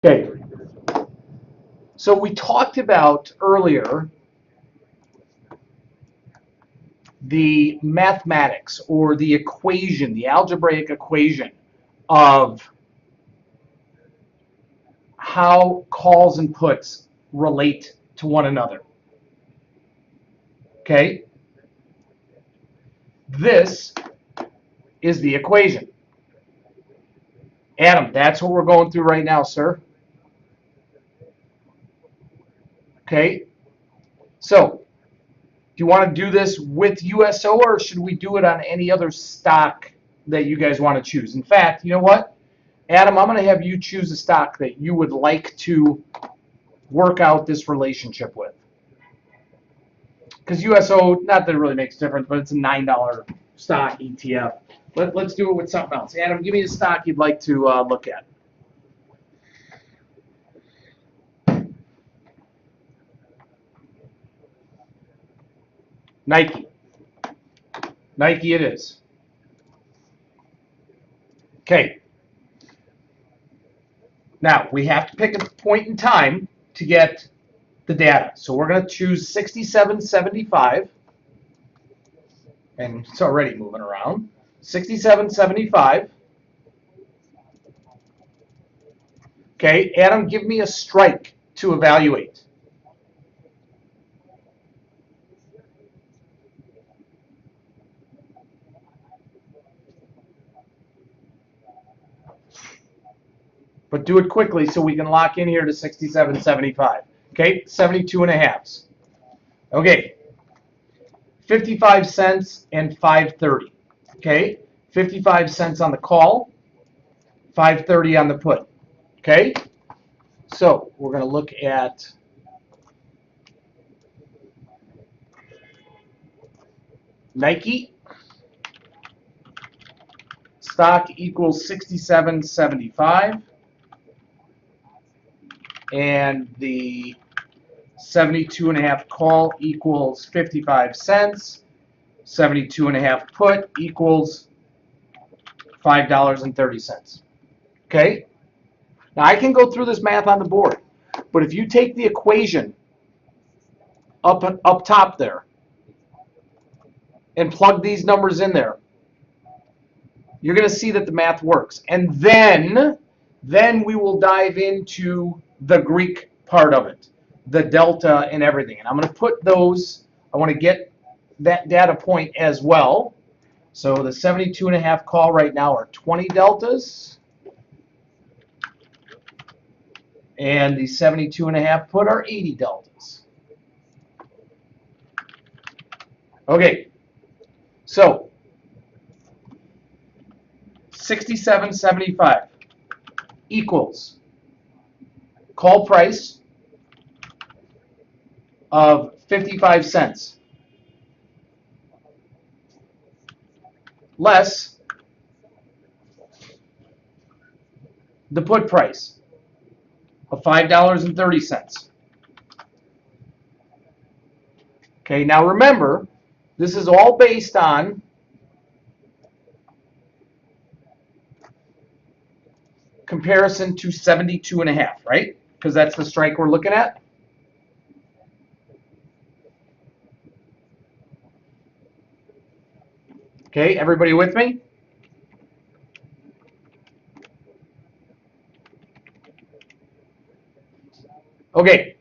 Okay, so we talked about earlier the mathematics or the equation, the algebraic equation of how calls and puts relate to one another. Okay, this is the equation. Adam, that's what we're going through right now, sir. Okay, so do you want to do this with USO or should we do it on any other stock that you guys want to choose? In fact, you know what? Adam, I'm going to have you choose a stock that you would like to work out this relationship with. Because USO, not that it really makes a difference, but it's a $9 stock ETF. Let's do it with something else. Adam, give me a stock you'd like to look at. Nike. Nike it is. Okay. Now, we have to pick a point in time to get the data. So we're going to choose 67.75. And it's already moving around. 67.75. Okay, Adam, give me a strike to evaluate. But do it quickly so we can lock in here to 67.75. Okay, 72 and a halves. Okay, 55 cents and 5.30. Okay, 55 cents on the call, 5.30 on the put. Okay, so we're going to look at Nike. Stock equals 67.75. And the 72 and a half call equals 55 cents. 72 and a half put equals $5.30. Okay? Now I can go through this math on the board, but if you take the equation up top there and plug these numbers in there, you're going to see that the math works. And then we will dive into the Greek part of it, the delta and everything. And I'm going to put those, I want to get that data point as well. So the 72 and a half call right now are 20 deltas. And the 72 and a half put are 80 deltas. Okay, so 67.75 equals call price of 55 cents less the put price of $5.30. Okay, now remember, this is all based on comparison to 72 and a half, right? Because that's the strike we're looking at. Okay, everybody with me? Okay.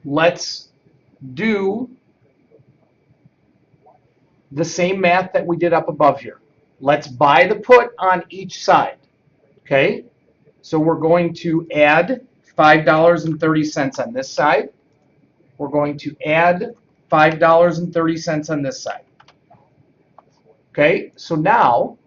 Let's do the same math that we did up above here. Let's buy the put on each side. Okay? So we're going to add $5.30 on this side. We're going to add $5.30 on this side. Okay? So now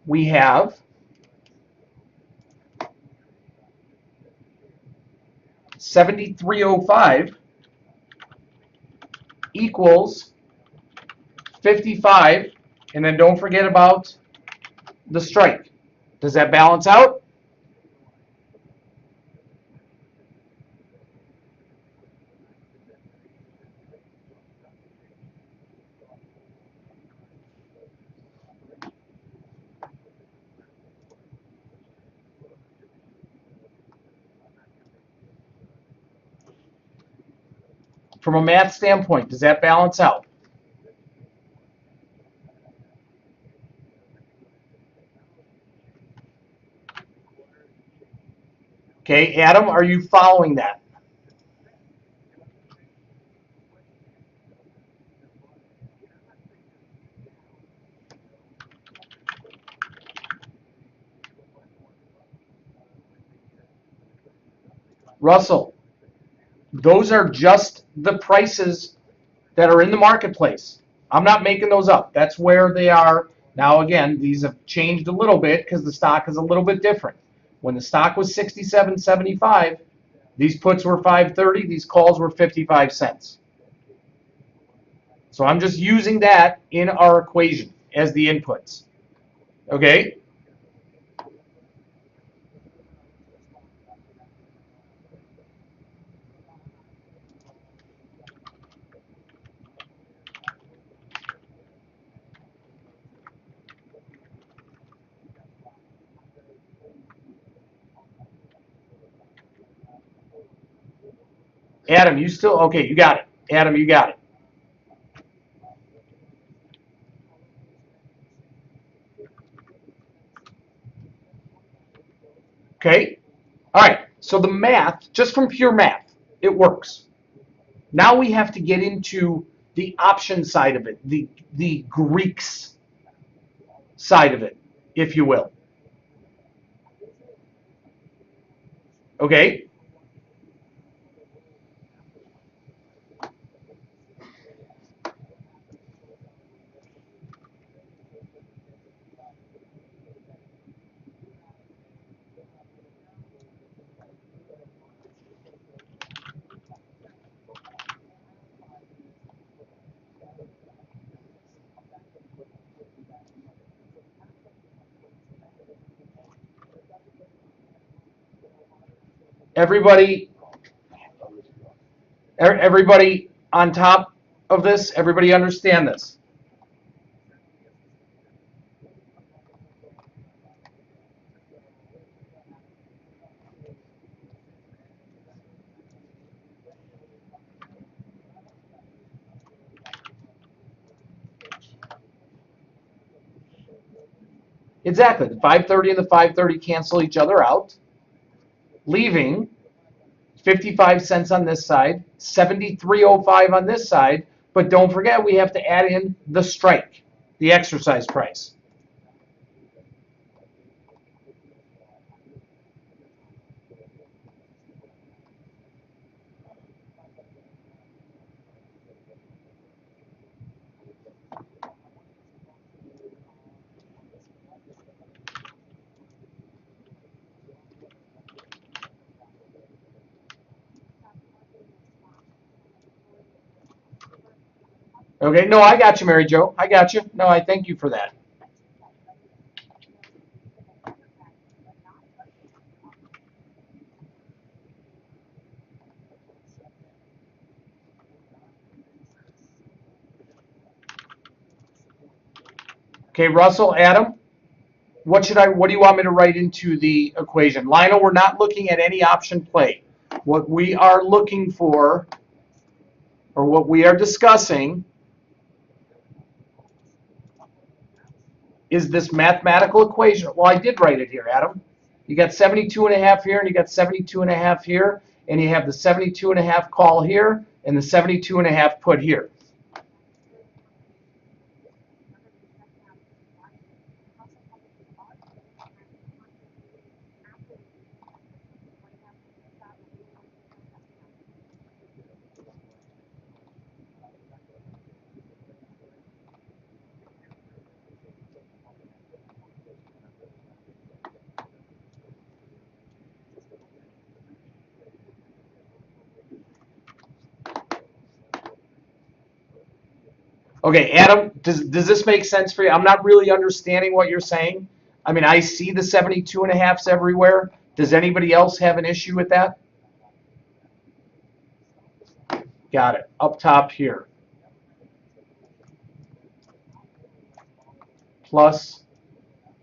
we have 73.05 equals 55, and then don't forget about the strike. Does that balance out? From a math standpoint, does that balance out? Okay, Adam, are you following that? Russell, those are just the prices that are in the marketplace. I'm not making those up. That's where they are. Now, again, these have changed a little bit because the stock is a little bit different. When the stock was 67.75, these puts were 5.30, these calls were 55 cents. So I'm just using that in our equation as the inputs. Okay? Adam, you still, okay, you got it. Adam, you got it. Okay? All right, so the math, just from pure math, it works. Now we have to get into the option side of it, the Greeks side of it, if you will. Okay? Everybody on top of this, everybody understand this. Exactly. The 530 and the 530 cancel each other out, leaving 55 cents on this side, 73.05 on this side, but don't forget we have to add in the strike, the exercise price. Okay, no, I got you, Mary Jo. I got you. No, I thank you for that. Okay, Russell, Adam, what do you want me to write into the equation? Lionel, we're not looking at any option play. What we are looking for, or what we are discussing, is this mathematical equation. Well, I did write it here, Adam. You got 72.5 here, and you got 72.5 here, and you have the 72.5 call here, and the 72.5 put here. Okay, Adam, does this make sense for you? I'm not really understanding what you're saying. I mean, I see the 72.5s everywhere. Does anybody else have an issue with that? Got it. Up top here. Plus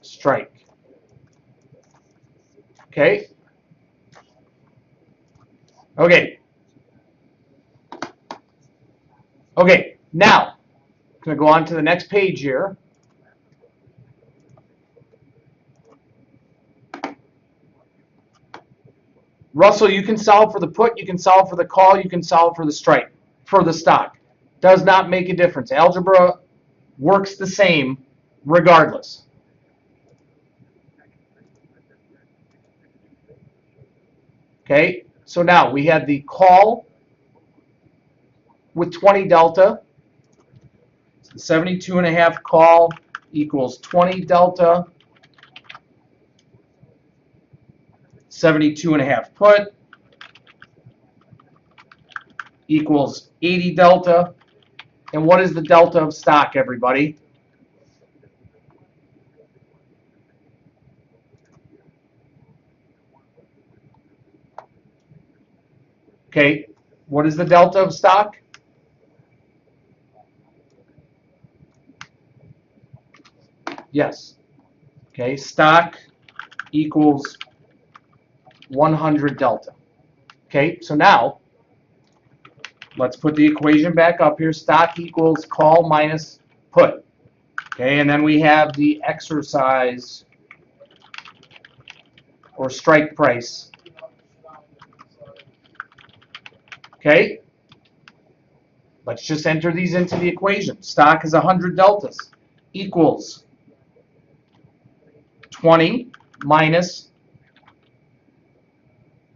strike. Okay. Okay. Okay, now, I'm going to go on to the next page here. Russell, you can solve for the put, you can solve for the call, you can solve for the strike, for the stock. Does not make a difference. Algebra works the same regardless. Okay, so now we had the call with 20 delta. So 72.5 call equals 20 delta. 72.5 put equals 80 delta. And what is the delta of stock, everybody? Okay, what is the delta of stock? Yes. Okay, stock equals 100 delta. Okay, so now let's put the equation back up here. Stock equals call minus put. Okay, and then we have the exercise or strike price. Okay, let's just enter these into the equation. Stock is 100 deltas equals 20 minus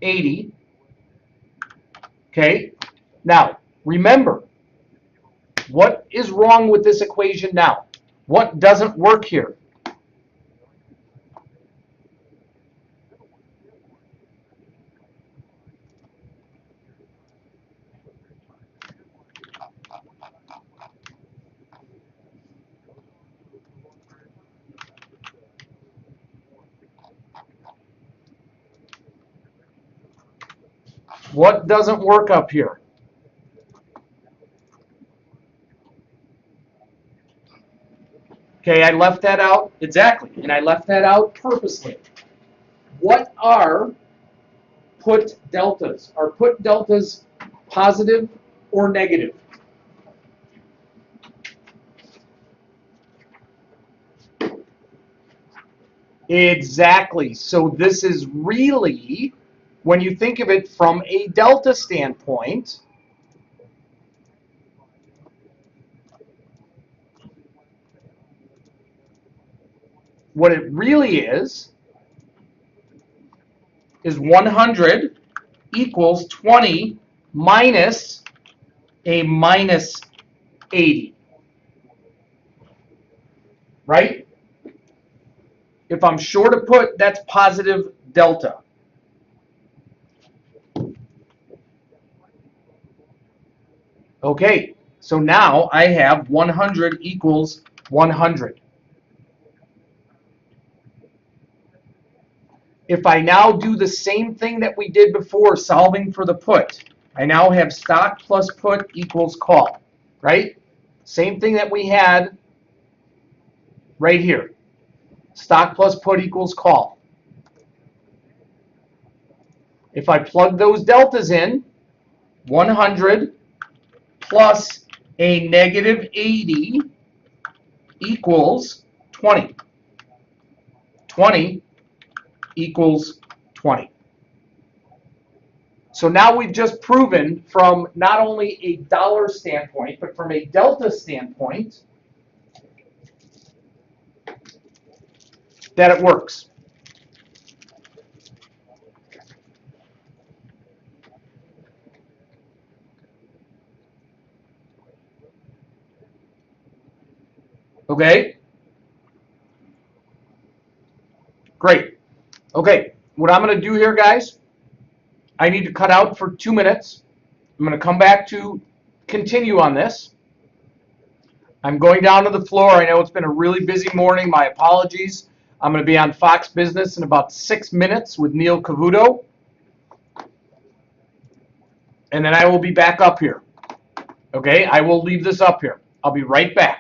80. Okay, now remember, what is wrong with this equation now? What doesn't work here? What doesn't work up here? Okay, I left that out. Exactly, and I left that out purposely. What are put deltas? Are put deltas positive or negative? Exactly. So this is really, when you think of it from a delta standpoint, what it really is 100 equals 20 minus a minus 80. Right? If I'm short a put, that's positive delta. Okay, so now I have 100 equals 100. If I now do the same thing that we did before, solving for the put, I now have stock plus put equals call, right? Same thing that we had right here. Stock plus put equals call. If I plug those deltas in, 100 plus a negative 80 equals 20. 20 equals 20. So now we've just proven from not only a dollar standpoint, but from a delta standpoint, that it works. Okay? Great. Okay, what I'm going to do here, guys, I need to cut out for 2 minutes. I'm going to come back to continue on this. I'm going down to the floor. I know it's been a really busy morning. My apologies. I'm going to be on Fox Business in about 6 minutes with Neil Cavuto. And then I will be back up here. Okay, I will leave this up here. I'll be right back.